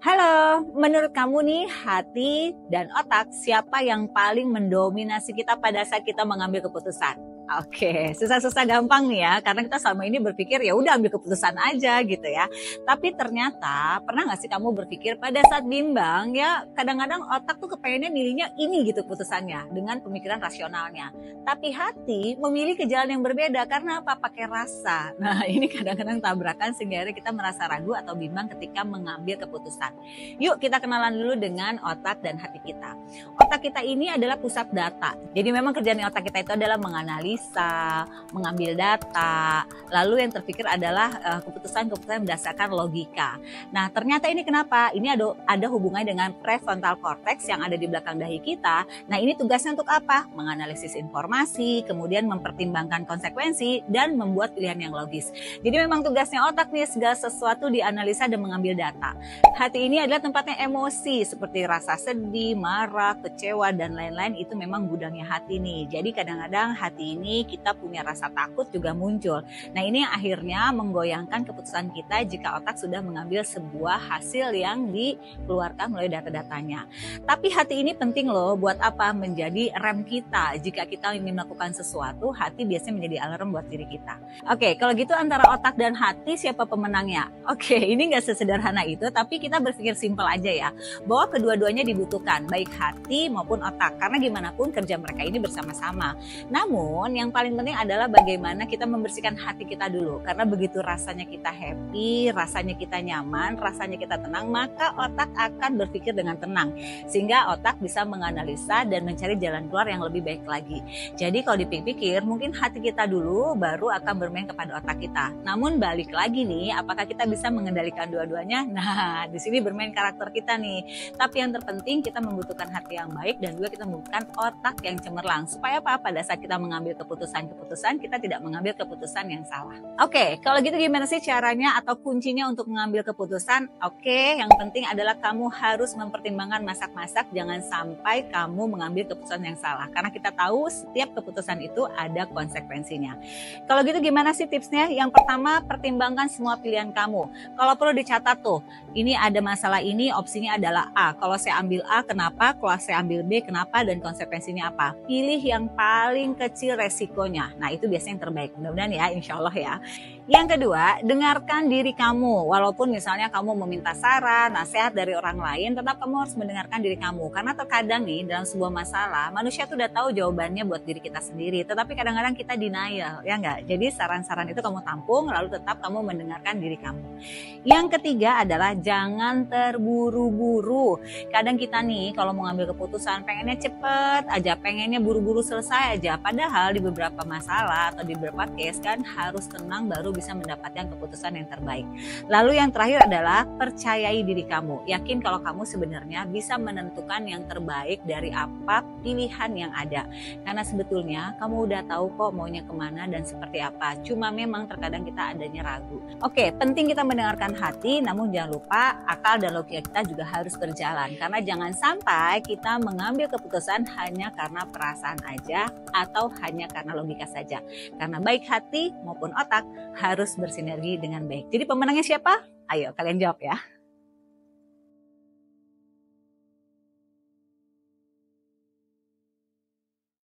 Halo, menurut kamu nih hati dan otak siapa yang paling mendominasi kita pada saat kita mengambil keputusan? Oke, susah-susah gampang nih ya, karena kita selama ini berpikir ya udah ambil keputusan aja gitu ya. Tapi ternyata pernah nggak sih kamu berpikir pada saat bimbang ya kadang-kadang otak tuh kepengennya milihnya ini gitu keputusannya dengan pemikiran rasionalnya. Tapi hati memilih ke jalan yang berbeda karena apa? Pakai rasa. Nah ini kadang-kadang tabrakan sehingga kita merasa ragu atau bimbang ketika mengambil keputusan. Yuk kita kenalan dulu dengan otak dan hati kita. Otak kita ini adalah pusat data. Jadi memang kerjaan otak kita itu adalah menganalisa, mengambil data, lalu yang terpikir adalah keputusan-keputusan berdasarkan logika. Nah ternyata ini kenapa? Ini ada hubungannya dengan prefrontal cortex yang ada di belakang dahi kita. Nah ini tugasnya untuk apa? Menganalisis informasi, kemudian mempertimbangkan konsekuensi, dan membuat pilihan yang logis. Jadi memang tugasnya otak nih segala sesuatu dianalisa dan mengambil data. Hati ini adalah tempatnya emosi seperti rasa sedih, marah, kecewa, dan lain-lain itu memang gudangnya hati nih. Jadi kadang-kadang hati ini kita punya rasa takut juga muncul. Nah ini yang akhirnya menggoyangkan keputusan kita jika otak sudah mengambil sebuah hasil yang dikeluarkan melalui data-datanya. Tapi hati ini penting loh buat apa? Menjadi rem kita. Jika kita ingin melakukan sesuatu, hati biasanya menjadi alarm buat diri kita. Oke, kalau gitu antara otak dan hati siapa pemenangnya? Oke, ini nggak sesederhana itu, tapi kita berpikir simpel aja ya, bahwa kedua-duanya dibutuhkan, baik hati maupun otak, karena gimana pun kerja mereka ini bersama-sama. Namun yang paling penting adalah bagaimana kita membersihkan hati kita dulu, karena begitu rasanya kita happy, rasanya kita nyaman, rasanya kita tenang, maka otak akan berpikir dengan tenang, sehingga otak bisa menganalisa dan mencari jalan keluar yang lebih baik lagi. Jadi kalau dipikir-pikir, mungkin hati kita dulu baru akan bermain kepada otak kita. Namun balik lagi nih, apakah kita bisa mengendalikan dua-duanya? Nah, di sini bermain karakter kita nih. Tapi yang terpenting kita membutuhkan hati yang baik dan juga kita membutuhkan otak yang cemerlang. Supaya apa? Pada saat kita mengambil keputusan-keputusan, kita tidak mengambil keputusan yang salah. Oke, kalau gitu gimana sih caranya atau kuncinya untuk mengambil keputusan? Oke, yang penting adalah kamu harus mempertimbangkan masak-masak. Jangan sampai kamu mengambil keputusan yang salah. Karena kita tahu setiap keputusan itu ada konsekuensinya. Kalau gitu gimana sih tipsnya? Yang pertama, pertimbangkan semua pilihan kamu. Kalau perlu dicatat tuh, ini ada masalah ini, opsinya adalah A. Kalau saya ambil A, kenapa? Kalau saya ambil B, kenapa? Dan konsekuensinya apa? Pilih yang paling kecil resikonya. Nah, itu biasanya yang terbaik. Mudah-mudahan ya, insya Allah ya. Yang kedua, dengarkan diri kamu. Walaupun misalnya kamu meminta saran, nasihat dari orang lain, tetap kamu harus mendengarkan diri kamu. Karena terkadang nih, dalam sebuah masalah, manusia tuh udah tahu jawabannya buat diri kita sendiri. Tetapi kadang-kadang kita denial, ya enggak? Jadi saran-saran itu kamu tampung, lalu tetap kamu mendengarkan diri kamu. Yang ketiga adalah jangan terburu-buru. Kadang kita nih kalau mau ngambil keputusan pengennya cepet aja, pengennya buru-buru selesai aja. Padahal di beberapa masalah atau di beberapa case kan harus tenang baru bisa mendapatkan keputusan yang terbaik. Lalu yang terakhir adalah percayai diri kamu. Yakin kalau kamu sebenarnya bisa menentukan yang terbaik dari apa pilihan yang ada. Karena sebetulnya kamu udah tahu kok maunya kemana dan seperti apa. Cuma memang terkadang kita adanya ragu. Oke, penting kita mendengarkan hati, namun jangan lupa akal dan logika kita juga harus berjalan. Karena jangan sampai kita mengambil keputusan hanya karena perasaan aja atau hanya karena logika saja. Karena baik hati maupun otak harus bersinergi dengan baik. Jadi pemenangnya siapa? Ayo kalian jawab ya.